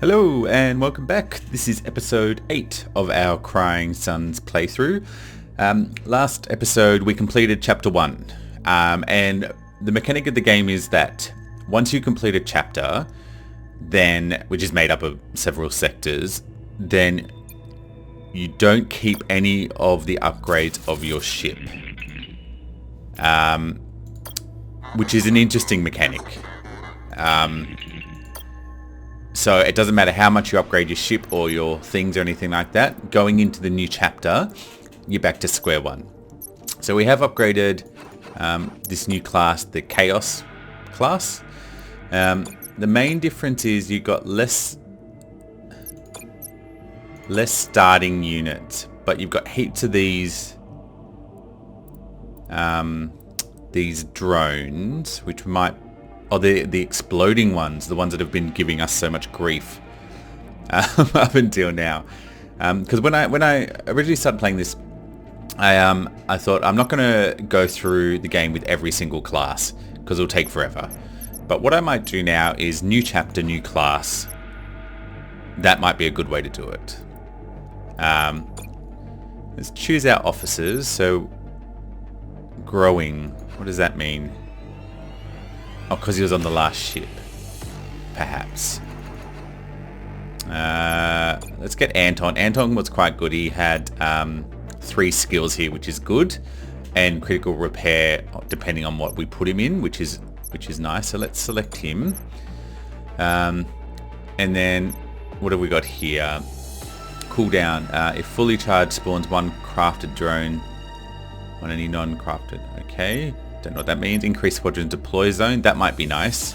Hello and welcome back. This is episode 8 of our Crying Sons playthrough. Last episode we completed chapter 1 and the mechanic of the game is that once you complete a chapter, then which is made up of several sectors, then you don't keep any of the upgrades of your ship, which is an interesting mechanic. So it doesn't matter how much you upgrade your ship or your things or anything like that. Going into the new chapter, you're back to square one. So we have upgraded this new class, the Chaos class. The main difference is you got less starting units, but you've got heaps of these drones, which might... Oh, the exploding ones, the ones that have been giving us so much grief up until now. Because when I originally started playing this, I thought I'm not going to go through the game with every single class because it'll take forever. But what I might do now is new chapter, new class. That might be a good way to do it. Let's choose our officers. So growing, what does that mean? Oh, because he was on the last ship, perhaps. Let's get Anton. Anton was quite good. He had 3 skills here, which is good, and critical repair, depending on what we put him in, which is nice. So let's select him. And then what have we got here? Cooldown. If fully charged, spawns 1 crafted drone on any non-crafted. Okay. Don't know what that means. Increase squadron deploy zone. That might be nice.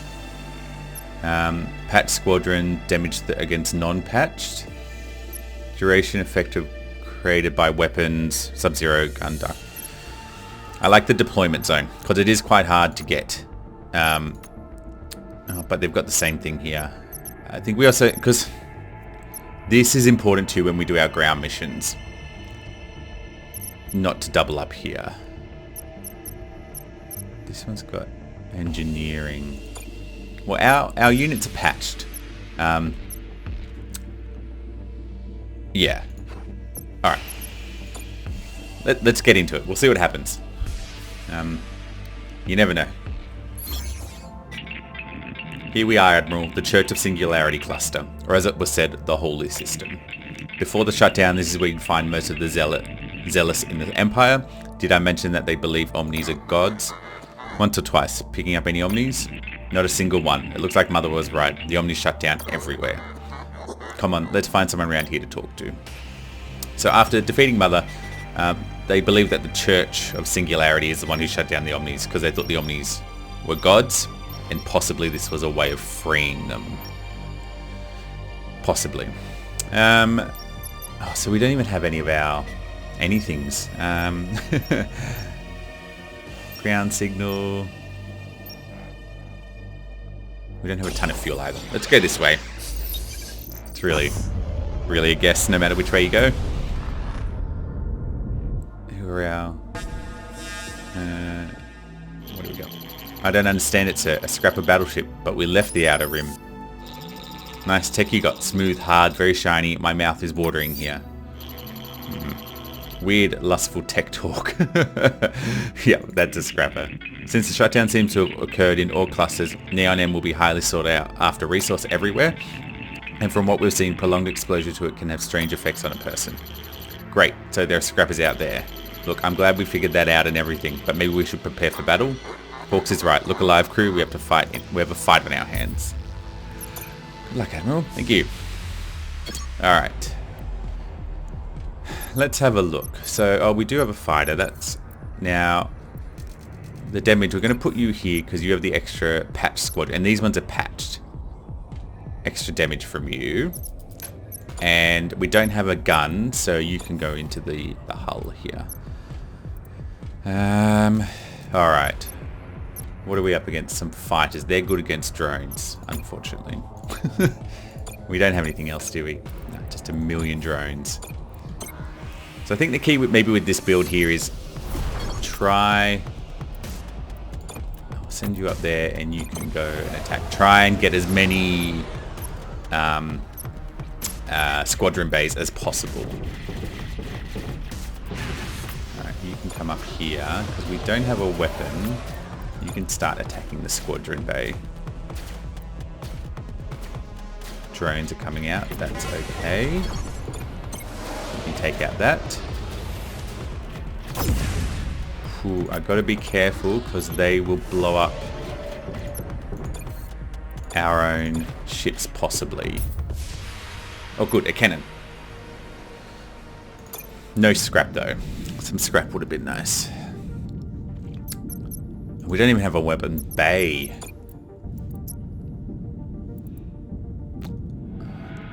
Patch squadron damage against non-patched. Duration effective created by weapons. Sub-zero gun duck. I like the deployment zone because it is quite hard to get. But they've got the same thing here. I think we also... because this is important too when we do our ground missions. Not to double up here. This one's got engineering. Well, our units are patched. Yeah. All right. Let's get into it. We'll see what happens. You never know. Here we are, Admiral, the Church of Singularity Cluster, or as it was said, the Holy System. Before the shutdown, this is where you'd find most of the zealous in the Empire. Did I mention that they believe Omnis are gods? Once or twice. Picking up any Omnis? Not a single one. It looks like Mother was right. The Omnis shut down everywhere. Come on, let's find someone around here to talk to. So after defeating Mother, they believe that the Church of Singularity is the one who shut down the Omnis because they thought the Omnis were gods and possibly this was a way of freeing them. Possibly. So we don't even have any of our anythings. Ground signal. We don't have a ton of fuel either. Let's go this way. It's really a guess no matter which way you go. Who are our... what do we got? I don't understand. It's a scrap of battleship, but we left the outer rim. Nice tech you got. Smooth, hard, very shiny. My mouth is watering here. Weird, lustful tech talk. Yeah, that's a scrapper. Since the shutdown seems to have occurred in all clusters, Neon M will be highly sought out after resource everywhere. And from what we've seen, prolonged exposure to it can have strange effects on a person. Great, so there are scrappers out there. Look, I'm glad we figured that out and everything, but maybe we should prepare for battle. Hawks is right. Look alive, crew. We have to fight. We have a fight on our hands. Good luck, Admiral. Thank you. All right. Let's have a look. So, we do have a fighter. That's now the damage. We're going to put you here because you have the extra patch squad, and these ones are patched. Extra damage from you, and we don't have a gun, so you can go into the hull here. All right. What are we up against? Some fighters. They're good against drones, unfortunately. We don't have anything else, do we? No, just a million drones. So I think the key maybe with this build here is try... I'll send you up there and you can go and attack. Try and get as many squadron bays as possible. Alright, you can come up here. Because we don't have a weapon, you can start attacking the squadron bay. Drones are coming out, that's okay. You can take out that. Ooh, I've got to be careful because they will blow up our own ships possibly. Oh good, a cannon. No scrap though. Some scrap would have been nice. We don't even have a weapon bay.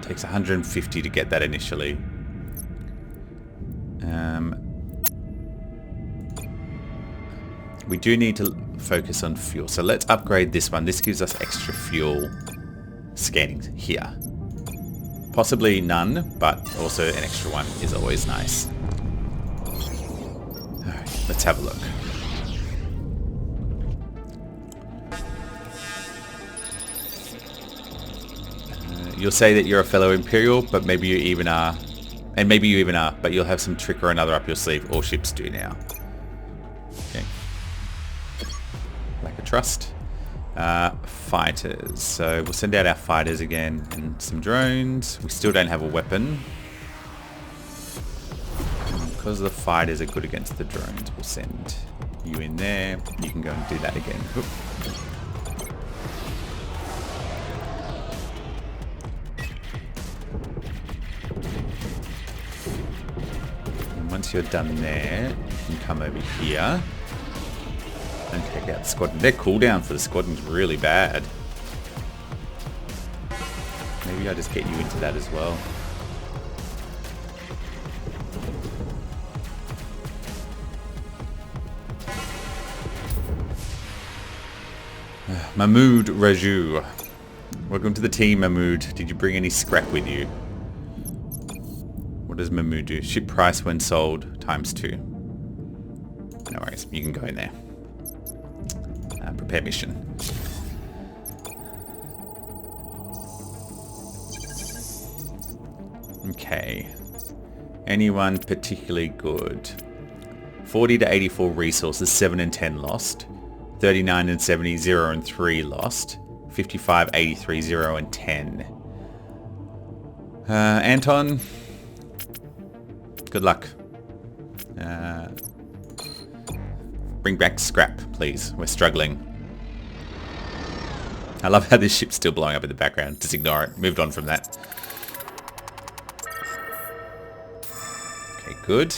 Takes 150 to get that initially. We do need to focus on fuel. So let's upgrade this one. This gives us extra fuel scanning here. Possibly none, but also an extra one is always nice. Alright, let's have a look. You'll say that you're a fellow Imperial, but maybe you even are. And maybe you even are, but you'll have some trick or another up your sleeve. All ships do now. Okay. Lack of trust. Fighters. So we'll send out our fighters again and some drones. We still don't have a weapon. And because the fighters are good against the drones, we'll send you in there. You can go and do that again. Oop. Once you're done there, you can come over here and take out the squadron. Their cooldown for the squadron's really bad. Maybe I'll just get you into that as well. Mahmoud Raju. Welcome to the team, Mahmoud. Did you bring any scrap with you? What does Mahmoud do? Ship price when sold times 2. No worries, you can go in there. Prepare mission. Okay. Anyone particularly good? 40 to 84 resources, 7 and 10 lost. 39 and 70, 0 and 3 lost. 55, 83, 0 and 10. Anton, good luck. Bring back scrap, please. We're struggling. I love how this ship's still blowing up in the background. Just ignore it. Moved on from that. Okay, good.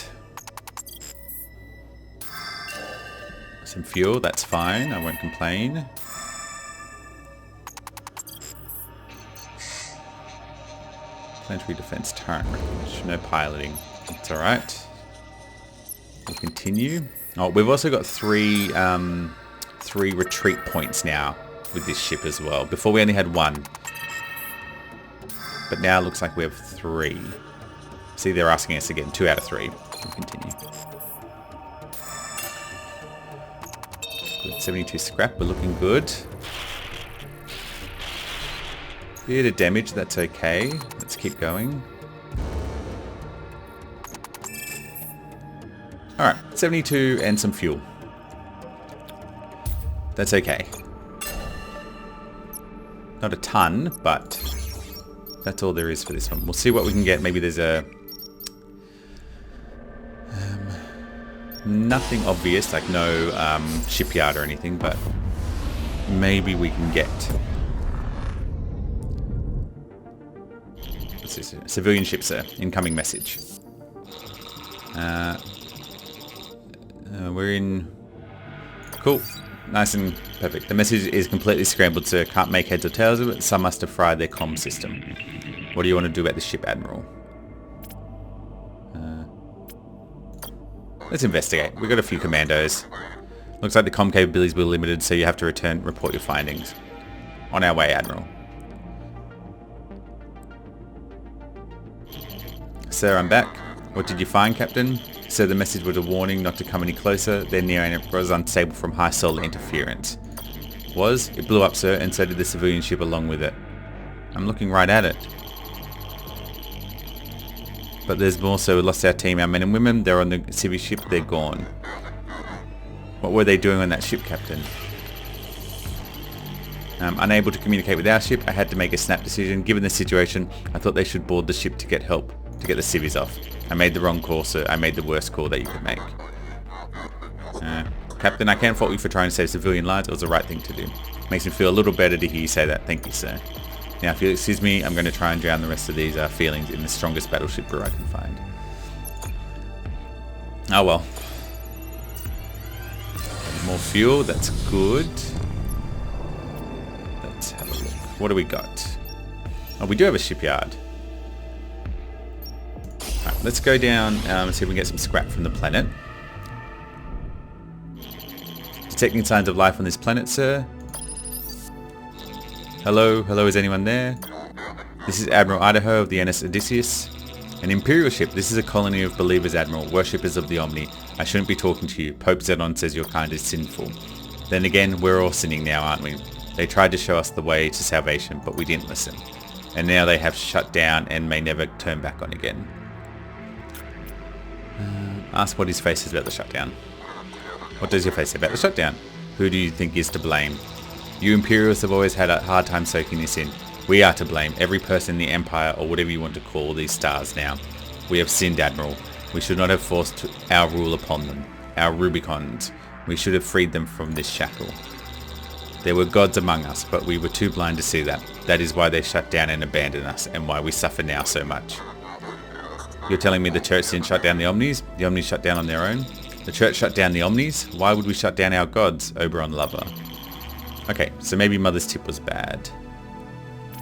Some fuel, that's fine. I won't complain. Planetary defense turret recognition. No piloting. It's alright. We'll continue. Oh, we've also got three retreat points now with this ship as well. Before we only had 1. But now it looks like we have 3. See, they're asking us again. 2 out of 3. We'll continue. Good. 72 scrap. We're looking good. Bit of damage. That's okay. Let's keep going. Alright, 72 and some fuel. That's okay. Not a ton, but that's all there is for this one. We'll see what we can get. Maybe there's a... nothing obvious, like no shipyard or anything, but maybe we can get... What's this? Civilian ship, sir. Incoming message. We're in... Cool. Nice and perfect. The message is completely scrambled, sir. Can't make heads or tails of it. Some must have fried their comm system. What do you want to do about the ship, Admiral? Let's investigate. We've got a few commandos. Looks like the comm capabilities were limited, so you have to report your findings. On our way, Admiral. Sir, I'm back. What did you find, Captain? Sir, the message was a warning not to come any closer. Their near was unstable from high solar interference. It blew up, sir, and so did the civilian ship along with it. I'm looking right at it. But there's more, so we lost our team, our men and women. They're on the civvy ship, they're gone. What were they doing on that ship, Captain? Unable to communicate with our ship, I had to make a snap decision. Given the situation, I thought they should board the ship to get help, to get the civvies off. I made the wrong call, sir. I made the worst call that you could make. Captain, I can't fault you for trying to save civilian lives. It was the right thing to do. Makes me feel a little better to hear you say that. Thank you, sir. Now, if you'll excuse me, I'm going to try and drown the rest of these feelings in the strongest battleship brew I can find. Oh well. More fuel, that's good. Let's have a look. What do we got? Oh, we do have a shipyard. Alright, let's go down and see if we can get some scrap from the planet. Detecting signs of life on this planet, sir. Hello? Hello, is anyone there? This is Admiral Idaho of the NS Odysseus. An Imperial ship. This is a colony of believers, Admiral. Worshippers of the Omni. I shouldn't be talking to you. Pope Zenon says your kind is sinful. Then again, we're all sinning now, aren't we? They tried to show us the way to salvation, but we didn't listen. And now they have shut down and may never turn back on again. Ask what his face is about the shutdown. What does your face say about the shutdown? Who do you think is to blame? You Imperials have always had a hard time soaking this in. We are to blame, every person in the Empire, or whatever you want to call these stars now. We have sinned, Admiral. We should not have forced our rule upon them, our Rubicons. We should have freed them from this shackle. There were gods among us, but we were too blind to see that. That is why they shut down and abandoned us, and why we suffer now so much. You're telling me the church didn't shut down the Omnis? The Omnis shut down on their own? The church shut down the Omnis? Why would we shut down our gods? Oberon Lover. Okay, so maybe Mother's tip was bad.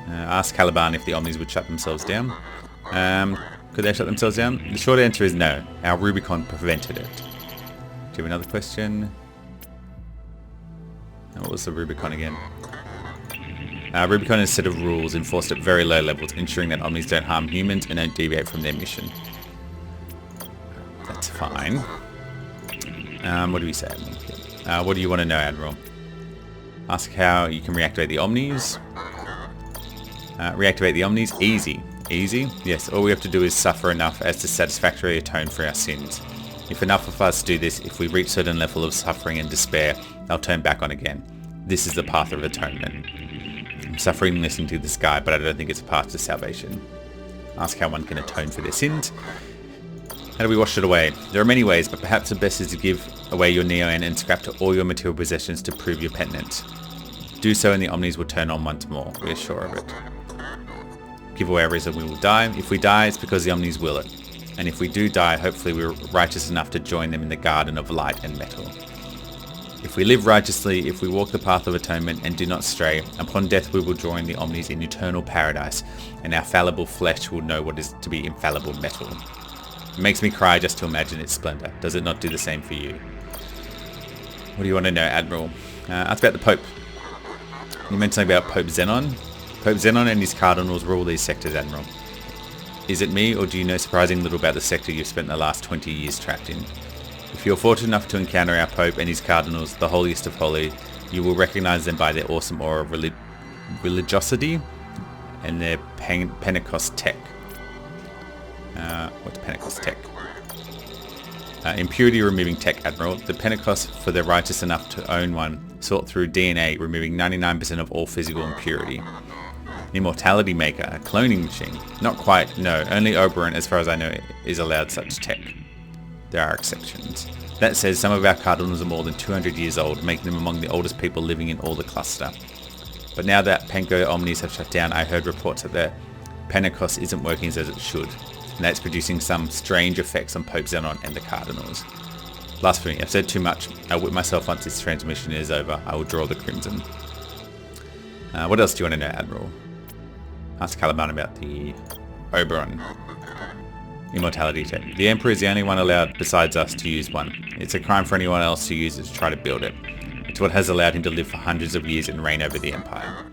Ask Caliban if the Omnis would shut themselves down. Could they shut themselves down? The short answer is no. Our Rubicon prevented it. Do you have another question? What was the Rubicon again? Rubicon is a set of rules enforced at very low levels, ensuring that Omnis don't harm humans and don't deviate from their mission. That's fine. What do we say? What do you want to know, Admiral? Ask how you can reactivate the Omnis. Reactivate the Omnis? Easy. Easy? Yes, all we have to do is suffer enough as to satisfactorily atone for our sins. If enough of us do this, if we reach a certain level of suffering and despair, they'll turn back on again. This is the path of atonement. I'm suffering listening to this guy, but I don't think it's a path to salvation. Ask how one can atone for their sins. How do we wash it away? There are many ways, but perhaps the best is to give away your Neon and scrap to all your material possessions to prove your penitence. Do so and the Omnis will turn on once more. We are sure of it. Give away a reason we will die. If we die, it's because the Omnis will it. And if we do die, hopefully we're righteous enough to join them in the garden of light and metal. If we live righteously, if we walk the path of atonement and do not stray, upon death we will join the Omnis in eternal paradise, and our fallible flesh will know what is to be infallible metal. It makes me cry just to imagine its splendor. Does it not do the same for you? What do you want to know, Admiral? Ask about the Pope. You mentioned something about Pope Zenon. Pope Zenon and his cardinals rule these sectors, Admiral. Is it me, or do you know surprising little about the sector you've spent the last 20 years trapped in? If you're fortunate enough to encounter our Pope and his cardinals, the holiest of holy, you will recognize them by their awesome aura of religiosity and their Pentecost tech. What's Pentecost tech? Impurity removing tech, Admiral. The Pentecost, for the righteous enough to own one, sort through DNA, removing 99% of all physical impurity. Immortality maker, a cloning machine. Not quite, no. Only Oberon, as far as I know, is allowed such tech. There are exceptions. That says some of our cardinals are more than 200 years old, making them among the oldest people living in all the cluster. But now that Penco Omnis have shut down, I heard reports that the Pentecost isn't working as it should, and that it's producing some strange effects on Pope Zenon and the cardinals. Last for me, I've said too much. I'll whip myself once this transmission is over. I will draw the crimson. What else do you want to know, Admiral? Ask Caliban about the Oberon. Immortality tech. The Emperor is the only one allowed besides us to use one. It's a crime for anyone else to use it to try to build it. It's what has allowed him to live for hundreds of years and reign over the Empire.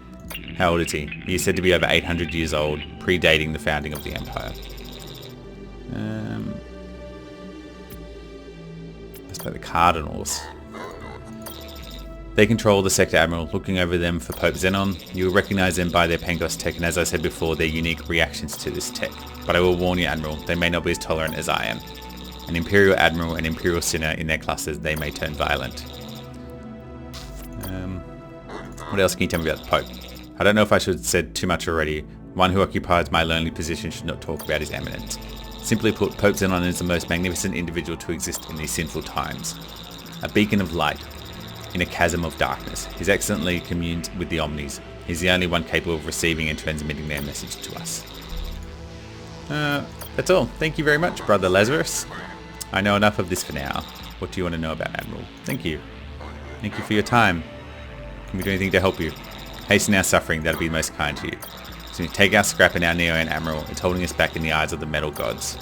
How old is he? He is said to be over 800 years old, predating the founding of the Empire. Let's play the Cardinals. They control the Sector Admiral. Looking over them for Pope Xenon, you will recognize them by their Pangos tech, and as I said before, their unique reactions to this tech. But I will warn you, Admiral, they may not be as tolerant as I am. An Imperial Admiral and Imperial Sinner in their classes, they may turn violent. What else can you tell me about the Pope? I don't know if I should have said too much already. One who occupies my lonely position should not talk about his eminence. Simply put, Pope Xenon is the most magnificent individual to exist in these sinful times. A beacon of light in a chasm of darkness. He's excellently communed with the Omnis. He's the only one capable of receiving and transmitting their message to us. That's all. Thank you very much, Brother Lazarus. I know enough of this for now. What do you want to know about, Admiral? Thank you. Thank you for your time. Can we do anything to help you? Hasten our suffering, that'll be most kind to you. So you take our scrap and our Neo-Ant Admiral, it's holding us back in the eyes of the metal gods.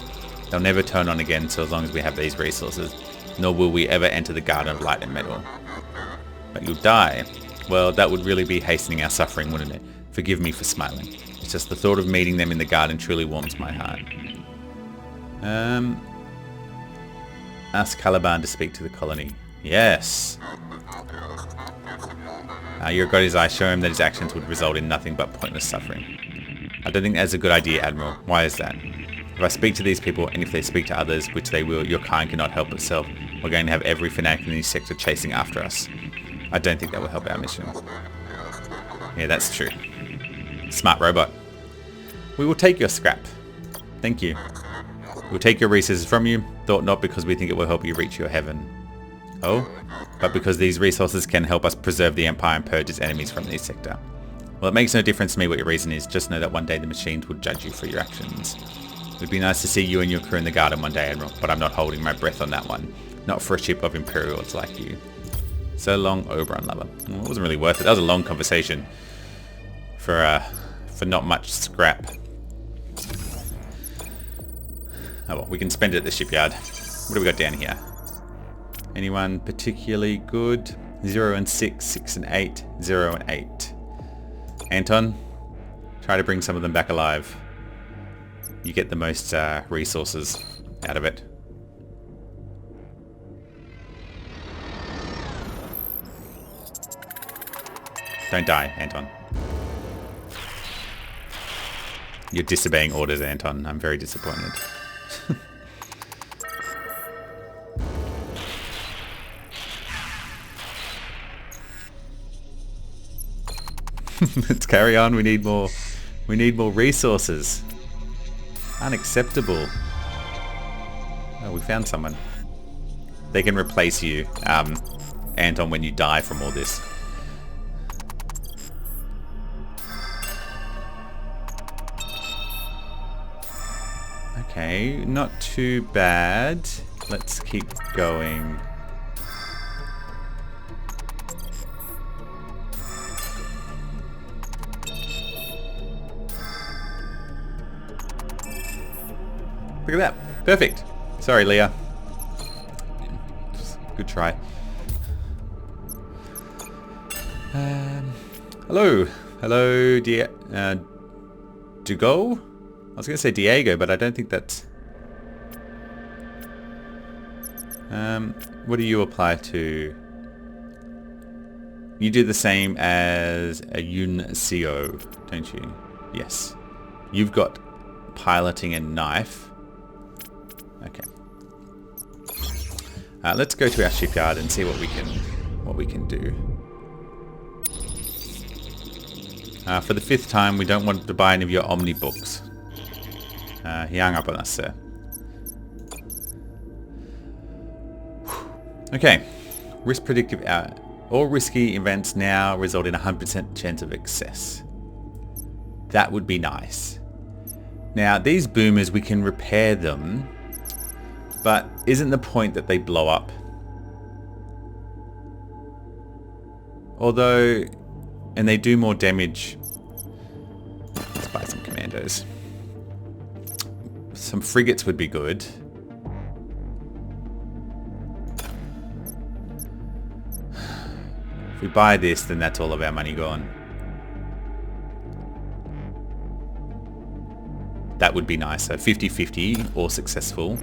They'll never turn on again so as long as we have these resources, nor will we ever enter the Garden of Light and Metal. But you'll die. Well, that would really be hastening our suffering, wouldn't it? Forgive me for smiling. It's just the thought of meeting them in the garden truly warms my heart. Ask Caliban to speak to the colony. Yes. Your God his eye, show him that his actions would result in nothing but pointless suffering. I don't think that's a good idea, Admiral. Why is that? If I speak to these people, and if they speak to others, which they will, your kind cannot help itself. We're going to have every fanatic in this sector chasing after us. I don't think that will help our mission. Yeah, that's true. Smart robot. We will take your scrap. Thank you. We'll take your resources from you, thought not because we think it will help you reach your heaven. Oh? But because these resources can help us preserve the Empire and purge its enemies from this sector. Well, it makes no difference to me what your reason is, just know that one day the machines will judge you for your actions. It would be nice to see you and your crew in the garden one day, Admiral, but I'm not holding my breath on that one. Not for a ship of Imperials like you. So long, Oberon lover. Well, it wasn't really worth it. That was a long conversation for not much scrap. Oh well, we can spend it at the shipyard. What do we got down here? Anyone particularly good? 0 and 6, 6 and 8, 0 and 8. Anton, try to bring some of them back alive. You get the most resources out of it. Don't die, Anton. You're disobeying orders, Anton. I'm very disappointed. Let's carry on. We need more. We need more resources. Unacceptable. Oh, we found someone. They can replace you, Anton, when you die from all this. Okay, not too bad. Let's keep going. Look at that. Perfect. Sorry, Leah. Good try. Hello. Hello, Dugo? I was going to say Diego, but I don't think that's... what do you apply to? You do the same as a Yuncio, don't you? Yes. You've got piloting and knife. Okay. Let's go to our shipyard and see what we can do. For the 5th time, we don't want to buy any of your Omni books. He hung up on us, sir. Okay. Risk predictive out. All risky events now result in a 100% chance of success. That would be nice. Now, these boomers, we can repair them, but isn't the point that they blow up? Although, and they do more damage. Let's buy some commandos. Some frigates would be good. If we buy this, then that's all of our money gone. That would be nice. So 50-50 or successful.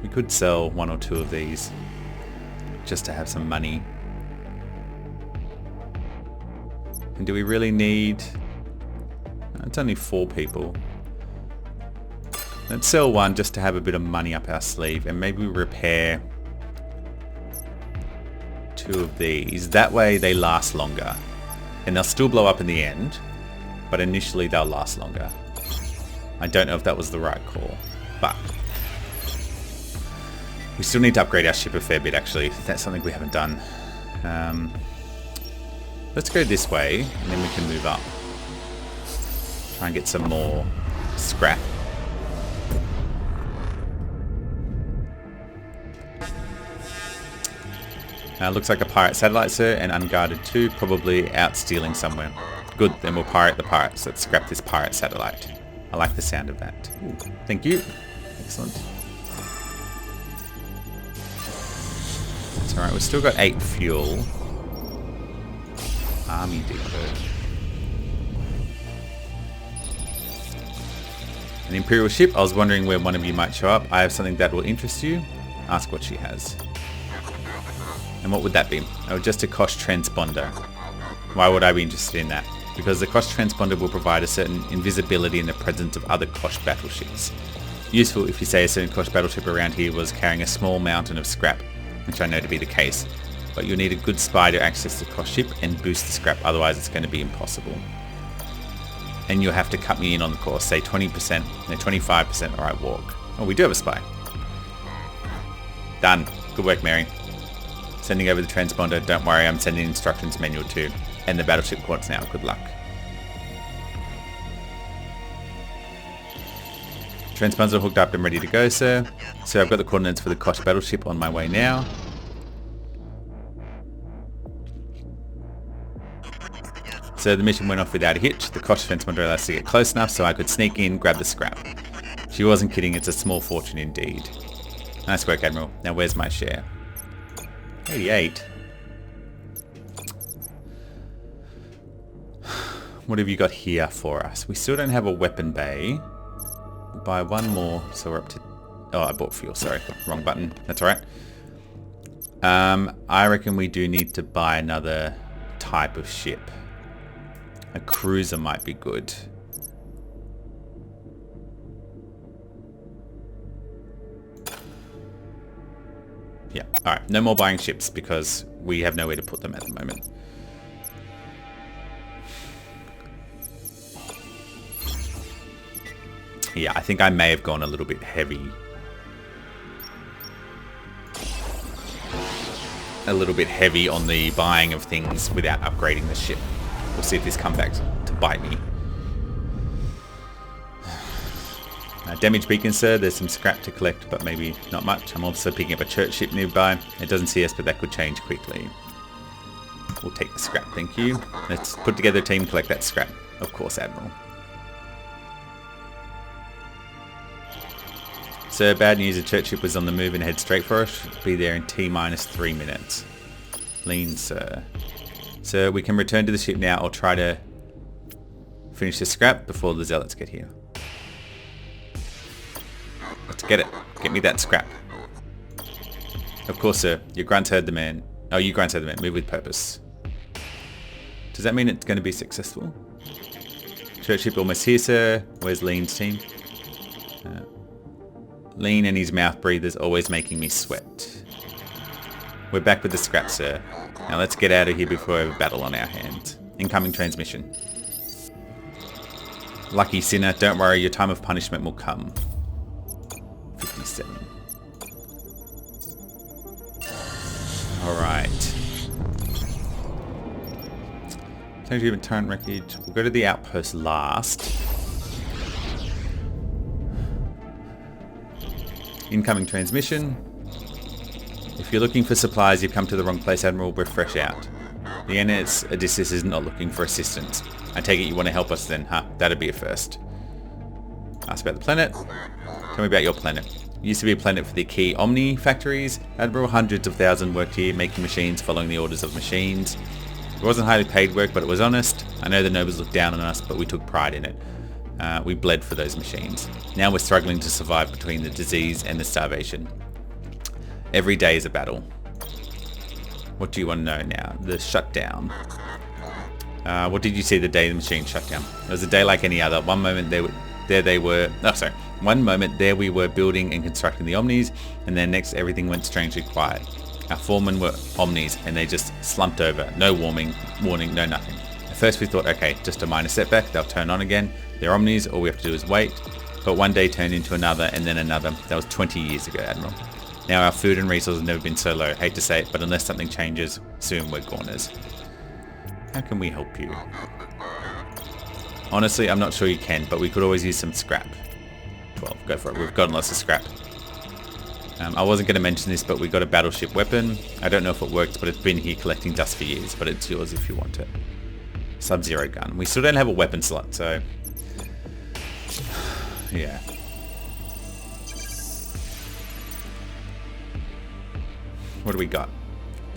We could sell 1 or 2 of these. just to have some money. And do we really need... It's only 4 people. Let's sell one just to have a bit of money up our sleeve, and maybe repair 2 of these. That way they last longer. And they'll still blow up in the end, but initially they'll last longer. I don't know if that was the right call, but we still need to upgrade our ship a fair bit actually. That's something we haven't done. Let's go this way, and then we can move up. Try and get some more scrap. Looks like a pirate satellite, sir, and unguarded too, probably out stealing somewhere. Good, then we'll pirate the pirates. Let's scrap this pirate satellite. I like the sound of that. Ooh, thank you. Excellent. That's alright, we've still got 8 fuel. Army depot. An Imperial ship. I was wondering where one of you might show up. I have something that will interest you. Ask what she has. And what would that be? Oh, just a Kosh transponder. Why would I be interested in that? Because the Kosh transponder will provide a certain invisibility in the presence of other Kosh battleships. Useful if you say a certain Kosh battleship around here was carrying a small mountain of scrap, which I know to be the case. But you'll need a good spy to access the Kosh ship and boost the scrap, otherwise it's going to be impossible. And you'll have to cut me in on the course, say 20%, no 25%, alright, walk. Oh, we do have a spy. Done. Good work, Mary. Sending over the transponder. Don't worry, I'm sending instructions manual too. And the battleship coordinates now. Good luck. Transponders are hooked up and ready to go, sir. So I've got the coordinates for the Kosh battleship on my way now. So the mission went off without a hitch. The Kosh transponder allowed us to get close enough so I could sneak in, grab the scrap. She wasn't kidding, it's a small fortune indeed. Nice work, Admiral. Now where's my share? 88. What have you got here for us? We still don't have a weapon bay. We'll buy one more, so we're up to... Oh, I bought fuel, sorry. Wrong button. That's alright. I reckon we do need to buy another type of ship. A cruiser might be good. Yeah, alright. No more buying ships because we have nowhere to put them at the moment. Yeah, I think I may have gone a little bit heavy. A little bit heavy on the buying of things without upgrading the ship. We'll see if this comes back to bite me. Damaged beacon, sir. There's some scrap to collect, but maybe not much. I'm also picking up a church ship nearby. It doesn't see us, but that could change quickly. We'll take the scrap, thank you. Let's put together a team, collect that scrap. Of course, Admiral. Sir, bad news. The church ship was on the move and head straight for us. Should be there in T-minus 3 minutes. Lean, sir. Sir, we can return to the ship now or try to finish the scrap before the zealots get here. Let's get it. Get me that scrap. Of course, sir. Your grunts heard the man. Oh, you grunts heard the man. Move with purpose. Does that mean it's going to be successful? Church ship almost here, sir. Where's Lean's team? Lean and his mouth breathers always making me sweat. We're back with the scrap, sir. Now let's get out of here before we have a battle on our hands. Incoming transmission. Lucky sinner, don't worry, your time of punishment will come. 57. Alright. Change even turret wreckage. We'll go to the outpost last. Incoming transmission. If you're looking for supplies, you've come to the wrong place, Admiral. We're fresh out. The NS Odysseus is not looking for assistance. I take it you want to help us then, huh? That'd be a first. Ask about the planet. Tell me about your planet. It used to be a planet for the key Omni factories. Admiral, hundreds of thousands worked here, making machines, following the orders of machines. It wasn't highly paid work, but it was honest. I know the nobles looked down on us, but we took pride in it. We bled for those machines. Now we're struggling to survive between the disease and the starvation. Every day is a battle. What do you want to know now? The shutdown. What did you see the day the machine shut down? It was a day like any other. One moment One moment there we were building and constructing the Omnis, and then next everything went strangely quiet. Our foremen were Omnis, and they just slumped over. No warning, no nothing. At first we thought, okay, just a minor setback, they'll turn on again. They're Omnis, all we have to do is wait. But one day turned into another, and then another. That was 20 years ago, Admiral. Now our food and resources have never been so low. Hate to say it, but unless something changes, soon we're goners. How can we help you? Honestly, I'm not sure you can, but we could always use some scrap. 12, go for it. We've gotten lots of scrap. I wasn't going to mention this, but we got a battleship weapon. I don't know if it works, but it's been here collecting dust for years, but it's yours if you want it. Sub-Zero gun. We still don't have a weapon slot, so... yeah. What do we got?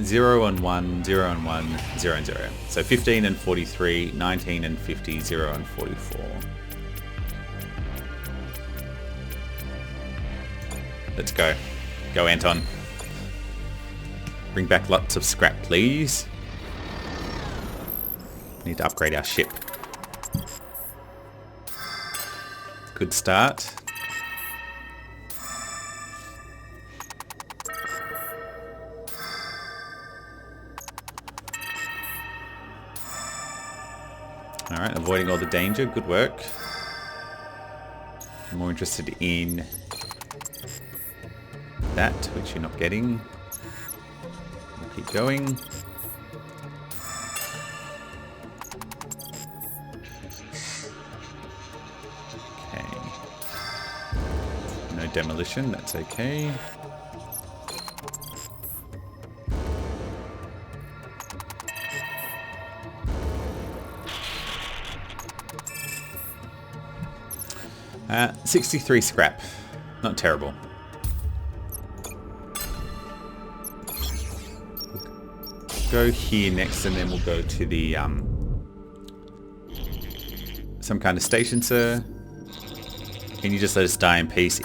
0 and 1, 0 and 1, 0 and 0. So 15 and 43, 19 and 50, 0 and 44. Let's go. Go, Anton. Bring back lots of scrap, please. Need to upgrade our ship. Good start. Alright, avoiding all the danger. Good work. I'm more interested in that, which you're not getting. We'll keep going. Okay. No demolition, that's okay. Uh, 63 scrap. Not terrible. Go here next, and then we'll go to the some kind of station, sir. Can you just let us die in peace?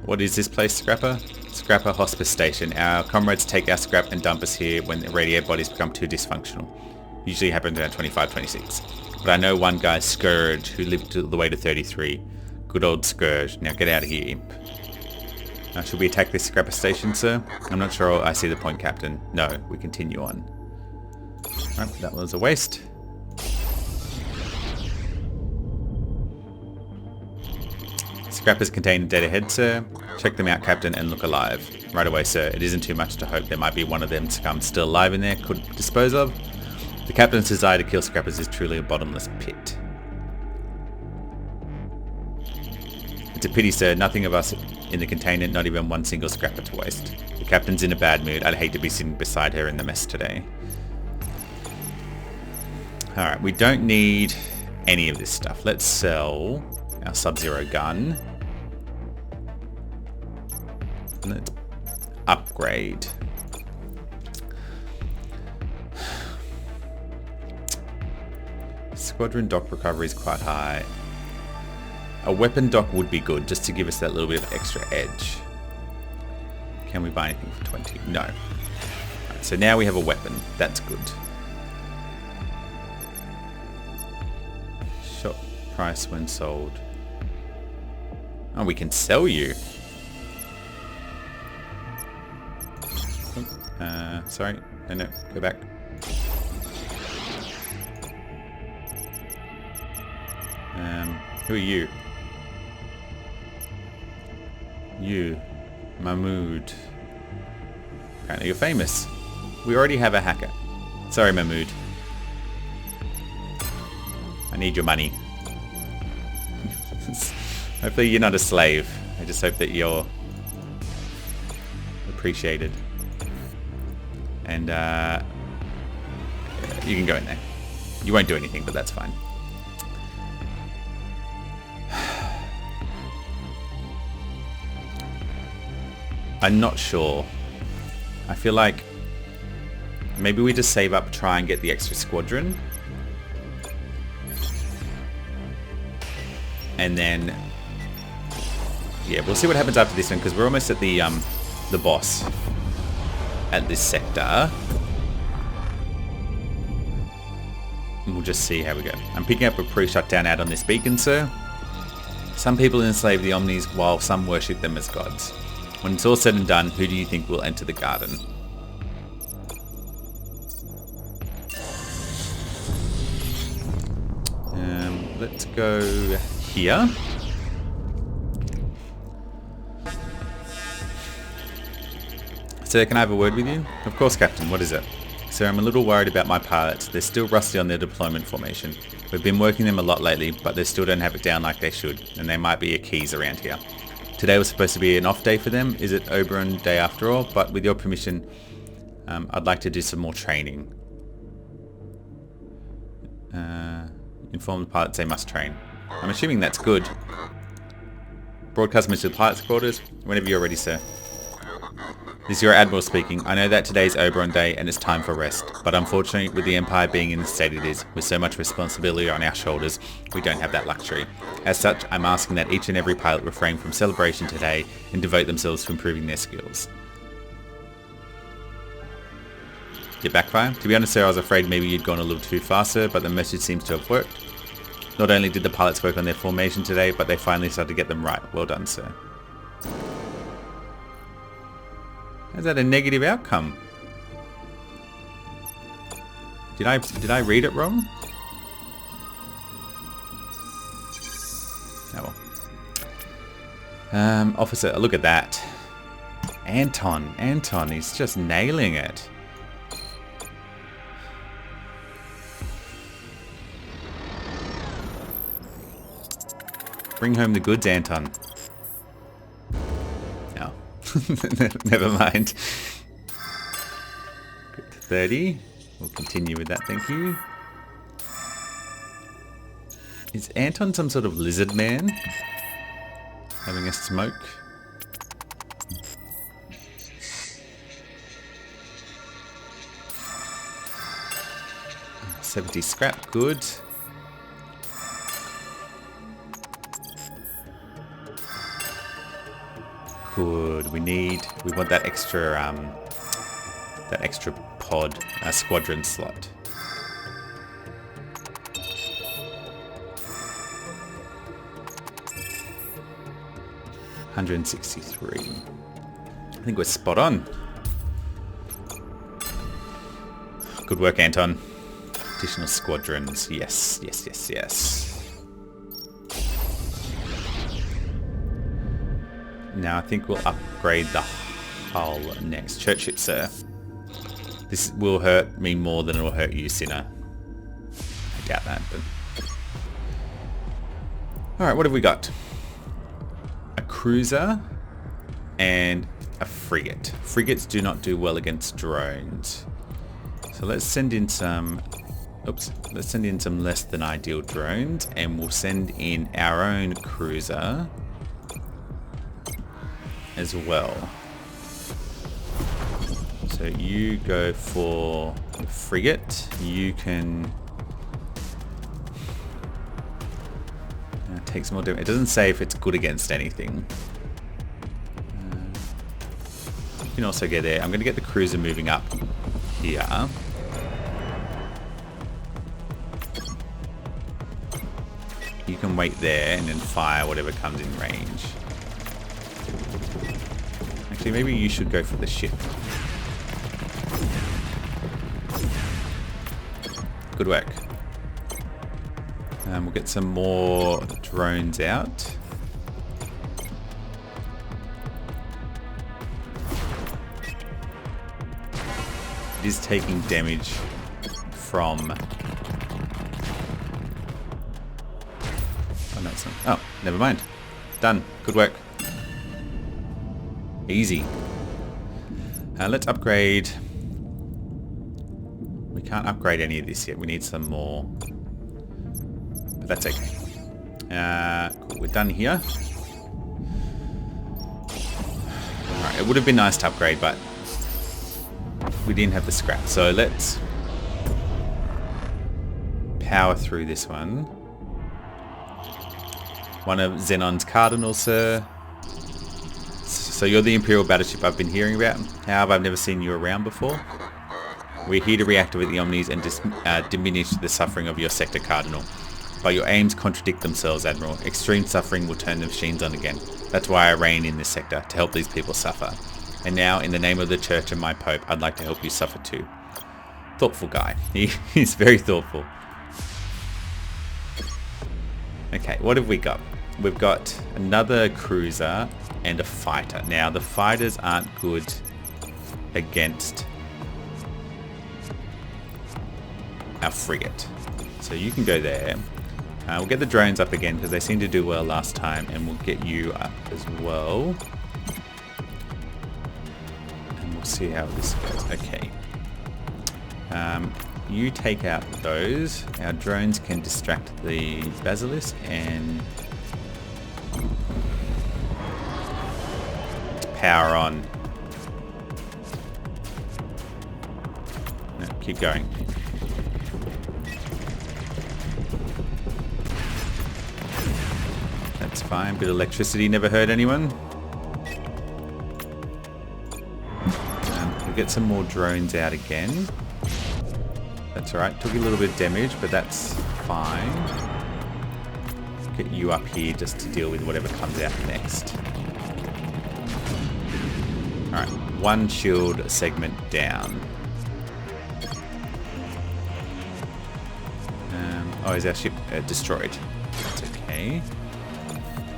What is this place, Scrapper? Scrapper Hospice Station. Our comrades take our scrap and dump us here when the radio bodies become too dysfunctional. Usually happens around 25, 26. But I know one guy, Scourge, who lived all the way to 33. Good old Scourge. Now get out of here, imp. Should we attack this scrapper station, sir? I'm not sure I see the point, Captain. No, we continue on. Right, that was a waste. Scrappers contain dead ahead, sir. Check them out, Captain, and look alive. Right away, sir. It isn't too much to hope there might be one of them scum still alive in there, could dispose of. The Captain's desire to kill scrappers is truly a bottomless pit. It's a pity, sir. Nothing of us in the container, not even one single scrapper to waste. The Captain's in a bad mood. I'd hate to be sitting beside her in the mess today. Alright, we don't need any of this stuff. Let's sell our Sub-Zero gun. Let's upgrade. Squadron dock recovery is quite high. A weapon dock would be good, just to give us that little bit of extra edge. Can we buy anything for 20? No. Right, so now we have a weapon. That's good. Shop price when sold. Oh, we can sell you. Sorry. No, go back. Who are you? You. Mahmood. Apparently you're famous. We already have a hacker. Sorry, Mahmood. I need your money. Hopefully you're not a slave. I just hope that you're appreciated. And you can go in there. You won't do anything, but that's fine. I'm not sure. I feel like maybe we just save up, try and get the extra squadron. And then, yeah, we'll see what happens after this one, because we're almost at the boss. at this sector. And we'll just see how we go. I'm picking up a pre-shutdown ad on this beacon, sir. Some people enslave the Omnis while some worship them as gods. When it's all said and done, who do you think will enter the garden? Let's go here. Sir, can I have a word with you? Of course, Captain. What is it? Sir, I'm a little worried about my pilots. They're still rusty on their deployment formation. We've been working them a lot lately, but they still don't have it down like they should, and they might be a keys around here. Today was supposed to be an off day for them. Is it Oberon Day after all? But with your permission, I'd like to do some more training. Inform the pilots they must train. I'm assuming that's good. Broadcast message to the pilots' quarters. Whenever you're ready, sir. This is your Admiral speaking. I know that today's Oberon Day and it's time for rest, but unfortunately with the Empire being in the state it is, with so much responsibility on our shoulders, we don't have that luxury. As such, I'm asking that each and every pilot refrain from celebration today and devote themselves to improving their skills. Did it backfire? To be honest, sir, I was afraid maybe you'd gone a little too far, sir, but the message seems to have worked. Not only did the pilots work on their formation today, but they finally started to get them right. Well done, sir. Is that a negative outcome? Did I read it wrong? Oh well. Officer, look at that. Anton, he's just nailing it. Bring home the goods, Anton. No. Never mind. Good. 30. We'll continue with that, thank you. Is Anton some sort of lizard man? Having a smoke? $70 scrap, good. Good. We want that extra pod, squadron slot. $163. I think we're spot on. Good work, Anton. Additional squadrons. Yes. Now I think we'll upgrade the hull next. Church ship, sir. This will hurt me more than it will hurt you, Sinner. I doubt that, but... Alright, what have we got? A cruiser and a frigate. Frigates do not do well against drones. So let's send in some... Oops. Let's send in some less than ideal drones, and we'll send in our own cruiser as well. So you go for the frigate. You can take some more damage. It doesn't say if it's good against anything. You can also get there. I'm going to get the cruiser moving up here. You can wait there and then fire whatever comes in range. Actually, maybe you should go for the ship. Good work. We'll get some more drones out. It is taking damage from... Oh, no, it's not. Oh, never mind. Done. Good work. Easy. Let's upgrade. We can't upgrade any of this yet. We need some more. But that's okay. Cool. We're done here. Alright, it would have been nice to upgrade, but we didn't have the scrap. So let's power through this one. One of Xenon's Cardinals, sir. So you're the Imperial battleship I've been hearing about. How have I never seen you around before? We're here to reactivate the Omnis and diminish the suffering of your sector, Cardinal. But your aims contradict themselves, Admiral. Extreme suffering will turn the machines on again. That's why I reign in this sector, to help these people suffer. And now, in the name of the Church and my Pope, I'd like to help you suffer too. Thoughtful guy. He's very thoughtful. Okay, what have we got? We've got another cruiser and a fighter. Now, the fighters aren't good against our frigate. So you can go there. We'll get the drones up again because they seem to do well last time, and we'll get you up as well. And we'll see how this goes. Okay. You take out those. Our drones can distract the basilisk and power on. No, keep going. That's fine. Bit of electricity never hurt anyone. We'll get some more drones out again. That's alright. Took a little bit of damage, but that's fine. Get you up here just to deal with whatever comes out next. Alright, one shield segment down. Oh, is our ship destroyed? That's okay.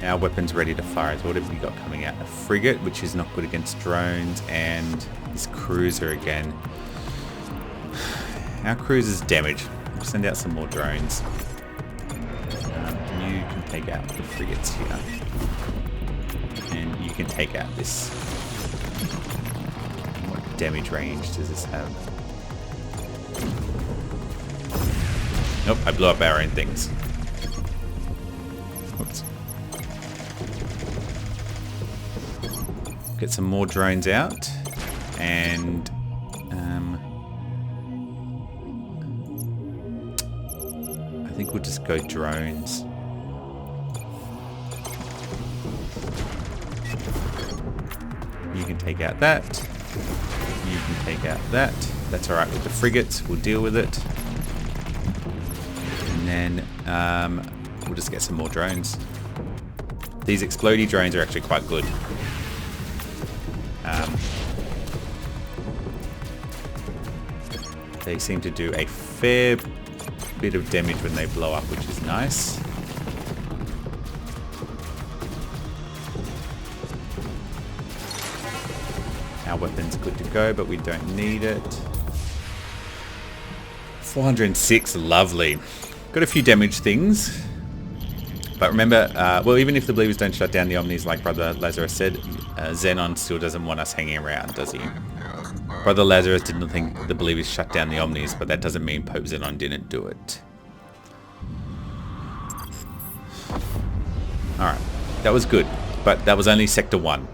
Our weapon's ready to fire. So what have we got coming out? A frigate, which is not good against drones, and this cruiser again. Our cruiser's damaged. We'll send out some more drones. You can take out the frigates here. And you can take out this. What damage range does this have? Nope, I blew up our own things. Oops. Get some more drones out. And I think we'll just go drones. You can take out that. You can take out that. That's alright with the frigates. We'll deal with it. And then we'll just get some more drones. These explodey drones are actually quite good. They seem to do a fair bit of damage when they blow up, which is nice. Our weapon's good to go, but we don't need it. 406, lovely. Got a few damage things. But remember, well, even if the believers don't shut down the Omnis, like Brother Lazarus said, Xenon still doesn't want us hanging around, does he? Brother Lazarus didn't think the believers shut down the Omnis, but that doesn't mean Pope Xenon didn't do it. Alright, that was good, but that was only Sector 1.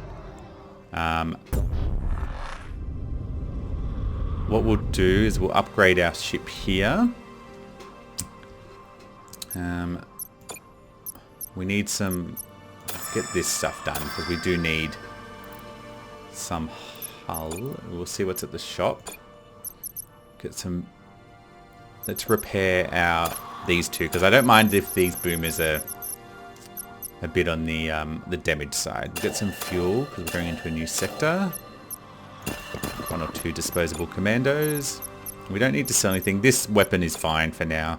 What we'll do is we'll upgrade our ship here. We need some... get this stuff done, because we do need some hull. We'll see what's at the shop. Get some... let's repair these two, because I don't mind if these boomers are a bit on the damage side. Get some fuel, because we're going into a new sector. 1 or 2 disposable commandos. We don't need to sell anything. This weapon is fine for now.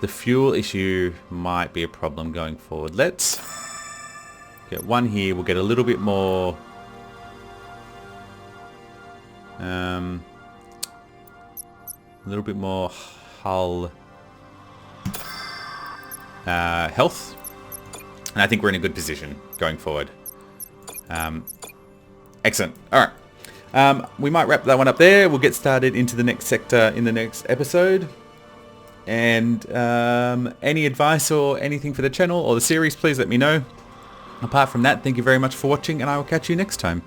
The fuel issue might be a problem going forward. Let's get one here. We'll get a little bit more hull health, and I think we're in a good position going forward. Excellent. All right. We might wrap that one up there. We'll get started into the next sector in the next episode. And any advice or anything for the channel or the series, please let me know. Apart from that, thank you very much for watching, and I will catch you next time.